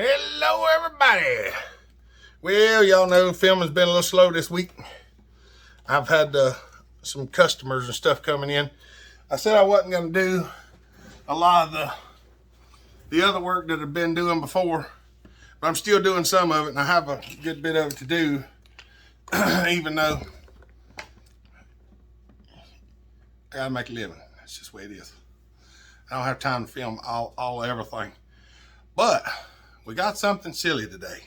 Hello everybody. Well, y'all know filming's been a little slow this week. I've had some customers and stuff coming in. I said I wasn't going to do a lot of the other work that I've been doing before, but I'm still doing some of it, and I have a good bit of it to do, even though I gotta make a living. That's just the way it is. I don't have time to film all everything, but we got something silly today.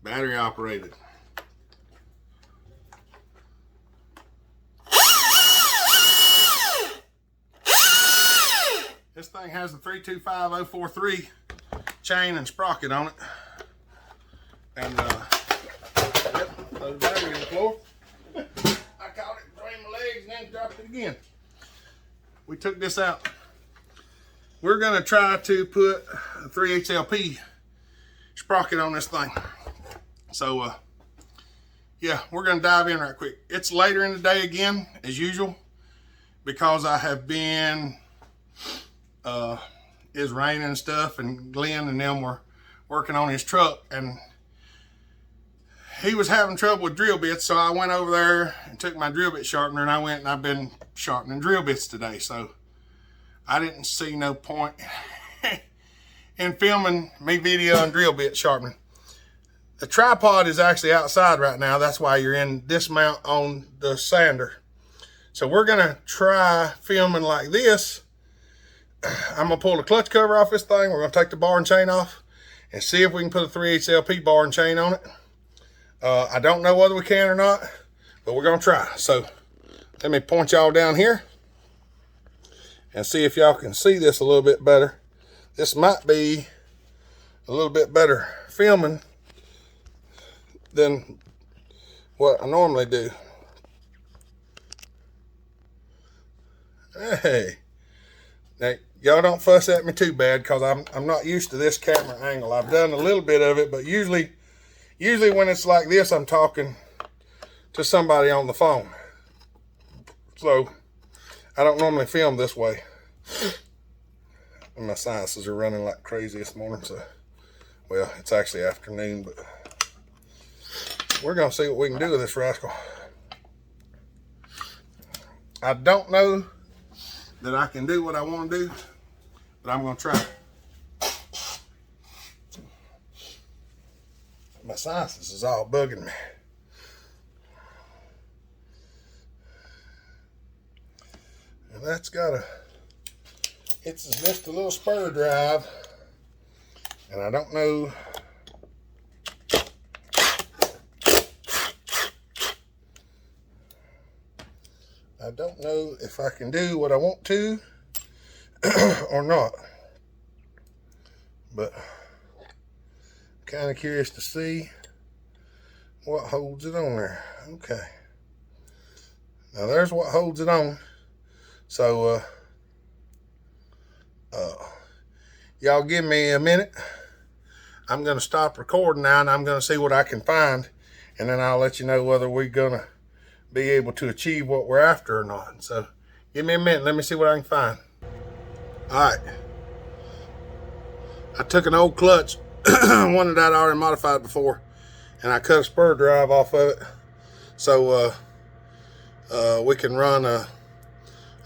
Battery operated. This thing has the 325043 chain and sprocket on it. And yep, throw the battery in the floor. I caught it between my legs and then dropped it again. We took this out. We're gonna try to put a 3/8 LP sprocket on this thing. So yeah, we're gonna dive in right quick. It's later in the day again, as usual, because I have been, it's raining and stuff, and Glenn and them were working on his truck, and he was having trouble with drill bits, so I went over there and took my drill bit sharpener, and I've been sharpening drill bits today. So I didn't see no point in filming me video and drill bit sharpening. The tripod is actually outside right now. That's why you're in this mount on the sander. So we're gonna try filming like this. I'm gonna pull the clutch cover off this thing. We're gonna take the bar and chain off and see if we can put a 3/8 LP bar and chain on it. I don't know whether we can or not, but we're gonna try. So let me point y'all down here and see if y'all can see this a little bit better. This might be a little bit better filming than what I normally do. Hey, now y'all don't fuss at me too bad, because I'm not used to this camera angle. I've done a little bit of it, but usually when it's like this, I'm talking to somebody on the phone. So I don't normally film this way. And my sinuses are running like crazy this morning. So, well, it's actually afternoon, but we're gonna see what we can do with this rascal. I don't know that I can do what I want to do, but I'm gonna try. My sinuses is all bugging me. And that's it's just a little spur drive. And I don't know. I don't know if I can do what I want to or not. But kind of curious to see what holds it on there. Okay, now there's what holds it on. So y'all give me a minute. I'm gonna stop recording now, and I'm gonna see what I can find, and then I'll let you know whether we're gonna be able to achieve what we're after or not. So give me a minute, let me see what I can find. All right, I took an old clutch, one that I'd already modified before, and I cut a spur drive off of it, so we can run a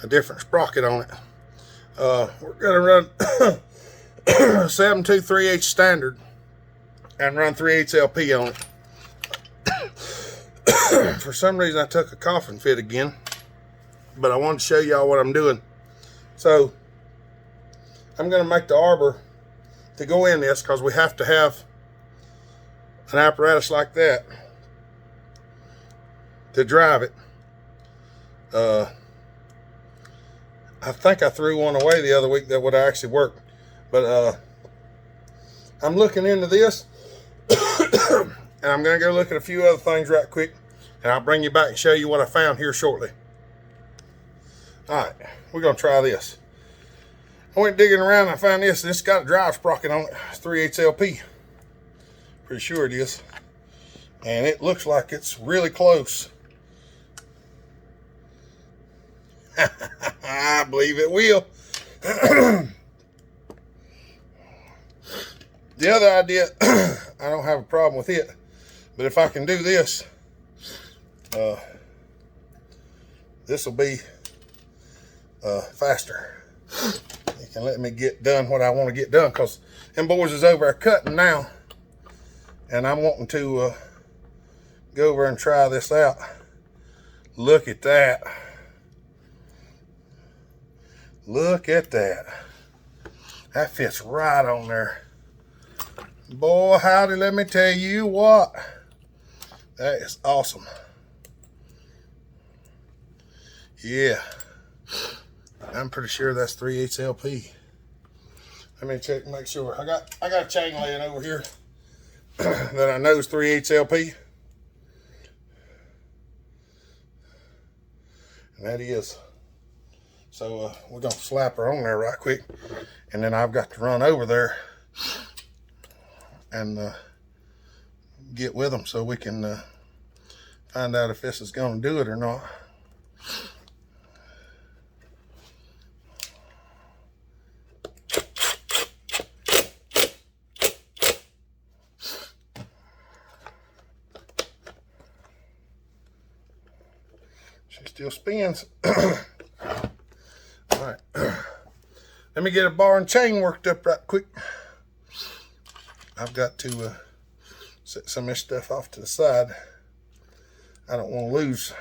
different sprocket on it. We're gonna run 7.2 standard and run 3/8 LP on it. For some reason I took a coughing fit again, but I wanted to show y'all what I'm doing. So I'm gonna make the arbor to go in this, because we have to have an apparatus like that to drive it. I think I threw one away the other week that would actually work, but I'm looking into this and I'm gonna go look at a few other things right quick, and I'll bring you back and show you what I found here shortly. All right, we're gonna try this. I went digging around and I found this. This got a drive sprocket on it. It's 3/8 LP. Pretty sure it is. And it looks like it's really close. I believe it will. The other idea, I don't have a problem with it, but if I can do this, this will be faster. It can let me get done what I want to get done, because them boys is over there cutting now, and I'm wanting to go over and try this out. Look at that. Look at that. That fits right on there. Boy, howdy, let me tell you what. That is awesome. Yeah. I'm pretty sure that's 3/8 LP. Let me check, make sure. I got a chain laying over here that I know is 3/8 LP. And that is. So we're gonna slap her on there right quick, and then I've got to run over there and get with them so we can find out if this is gonna do it or not. She still spins. All right, let me get a bar and chain worked up right quick. I've got to set some of this stuff off to the side. I don't want to lose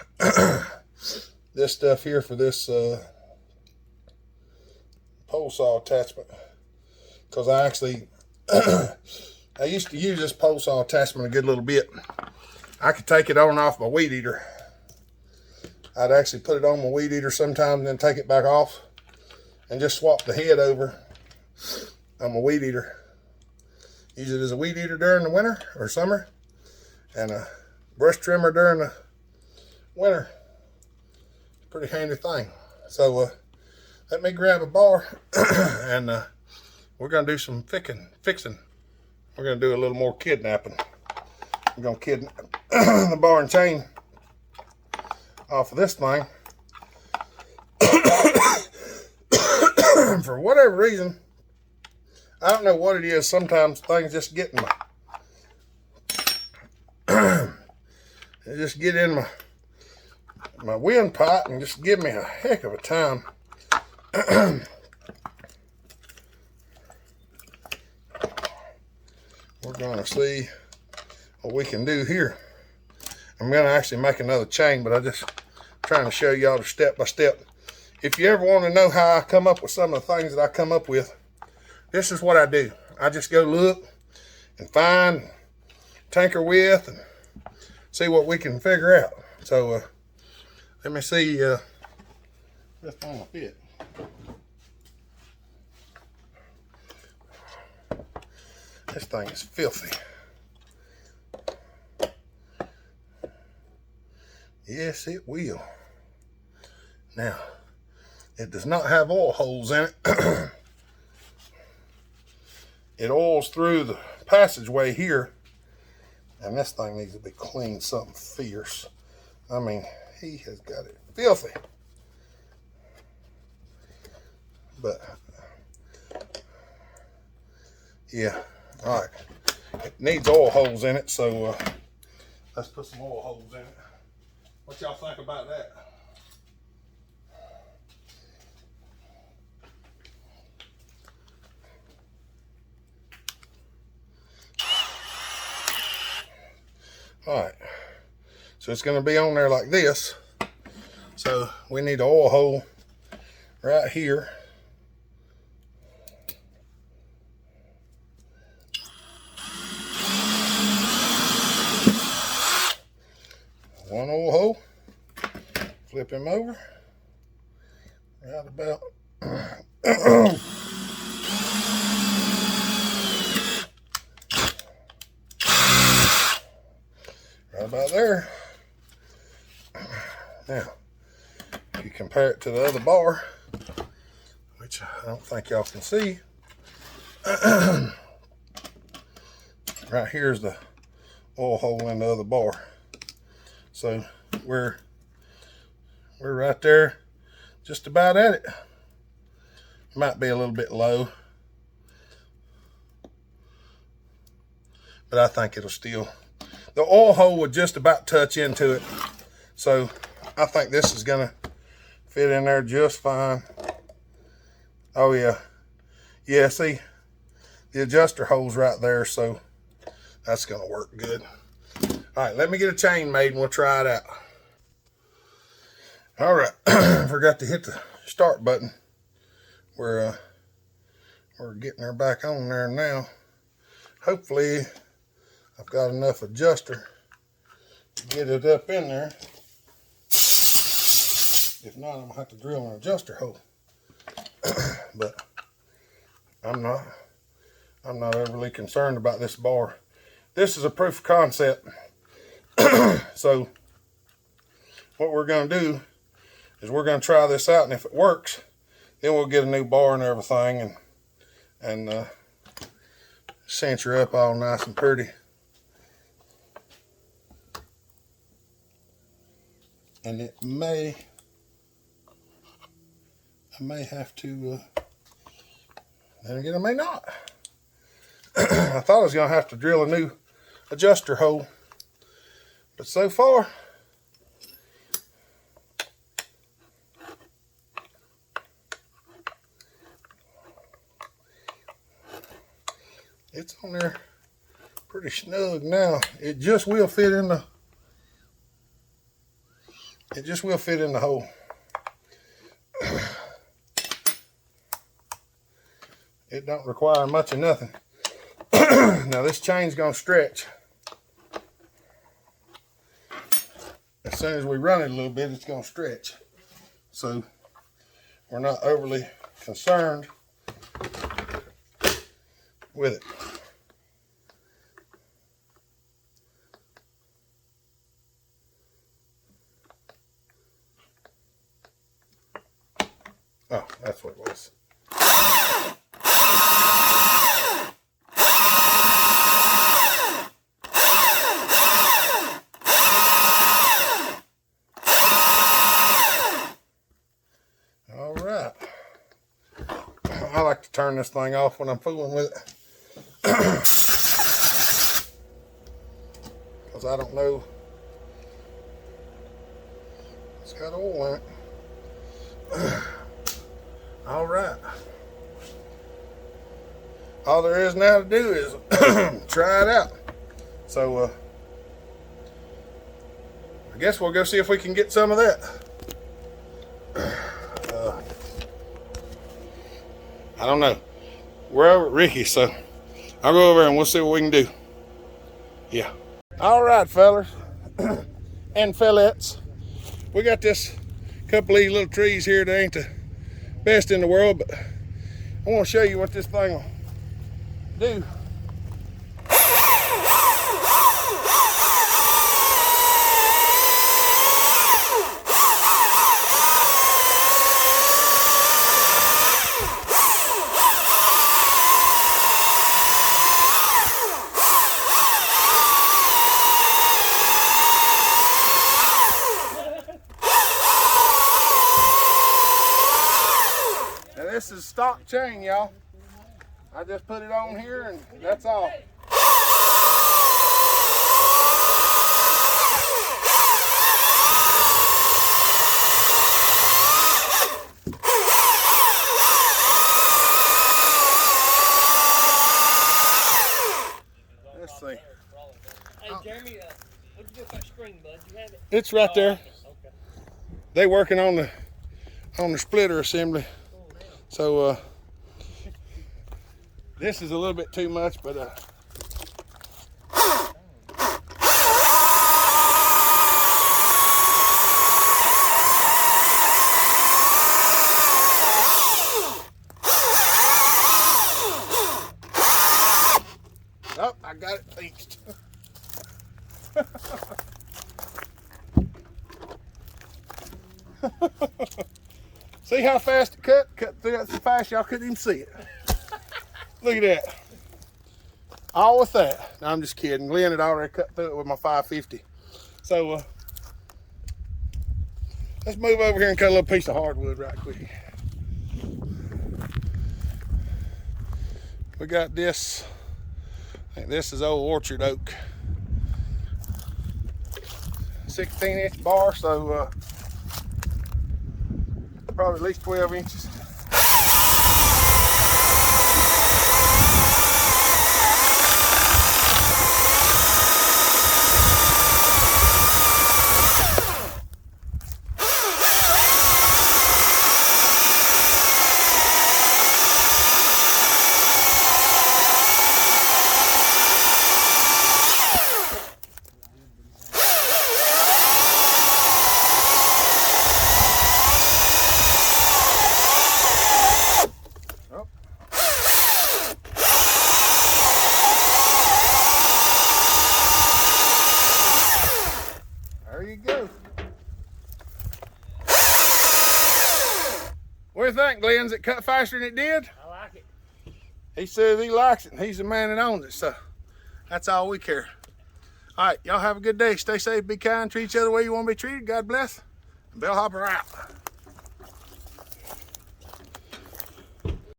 this stuff here for this pole saw attachment, because I actually I used to use this pole saw attachment a good little bit. I could take it on and off my weed eater. I'd actually put it on my weed eater sometimes and then take it back off and just swap the head over on my weed eater. Use it as a weed eater during the winter or summer, and a brush trimmer during the winter. Pretty handy thing. So let me grab a bar and we're gonna do some fixing. We're gonna do a little more kidnapping. We're gonna kidnap the bar and chain off of this thing. For whatever reason, I don't know what it is. Sometimes things just get in they just get in my windpipe and just give me a heck of a time. We're gonna see what we can do here. I'm gonna actually make another chain, but I just trying to show y'all the step by step. If you ever want to know how I come up with some of the things that I come up with, this is what I do. I just go look and find, tinker with, and see what we can figure out. So let me see if this thing will fit. This thing is filthy. Yes, it will. Now, it does not have oil holes in it. It oils through the passageway here, and this thing needs to be cleaned something fierce. I mean, he has got it filthy. But yeah, all right. It needs oil holes in it, so let's put some oil holes in it. What y'all think about that? All right, so it's going to be on there like this. So we need an oil hole right here. One oil hole. Flip him over. Right about. Right about there. Now, if you compare it to the other bar, which I don't think y'all can see, right here's the oil hole in the other bar. So we're right there, just about at it. Might be a little bit low, but I think it'll still. The oil hole would just about touch into it, so I think this is gonna fit in there just fine. Oh yeah, yeah. See, the adjuster hole's right there, so that's gonna work good. All right, let me get a chain made and we'll try it out. All right, forgot to hit the start button. We're getting her back on there now. Hopefully, I've got enough adjuster to get it up in there. If not, I'm gonna have to drill an adjuster hole. But I'm not overly concerned about this bar. This is a proof of concept. So what we're going to do is we're going to try this out, and if it works, then we'll get a new bar and everything and cinch her up all nice and pretty. And I may have to, then again I may not. I thought I was going to have to drill a new adjuster hole, but so far it's on there pretty snug now. It just will fit in the hole. It don't require much of nothing. Now this chain's gonna stretch. As soon as we run it a little bit, it's gonna stretch. So we're not overly concerned with it. Oh, that's what it was. All right. I like to turn this thing off when I'm fooling with it. Because I don't know. It's got oil in it. All right. All there is now to do is try it out. So I guess we'll go see if we can get some of that. I don't know. We're over at Ricky's, so I'll go over and we'll see what we can do. Yeah. All right, fellas and fellettes. We got this couple of these little trees here that ain't the best in the world, but I want to show you what this thing will do. This is stock chain, y'all. I just put it on here and that's all. Let's see. Hey Jeremy, what'd you do with that string, bud? You have it? It's right there. Okay. They working on the splitter assembly. So this is a little bit too much, but oh, I got it fixed. See how fast it cut? Cut through that so fast y'all couldn't even see it. Look at that. All with that. No, I'm just kidding. Glenn had already cut through it with my 550. So let's move over here and cut a little piece of hardwood right quick. We got this, I think this is old orchard oak. 16-inch bar, so probably at least 12 inches. There you go. What do you think, Glenn? Is it cut faster than it did? I like it. He says he likes it, and he's the man that owns it, so that's all we care. All right, y'all have a good day. Stay safe, be kind, treat each other the way you want to be treated. God bless. Bellhopper out.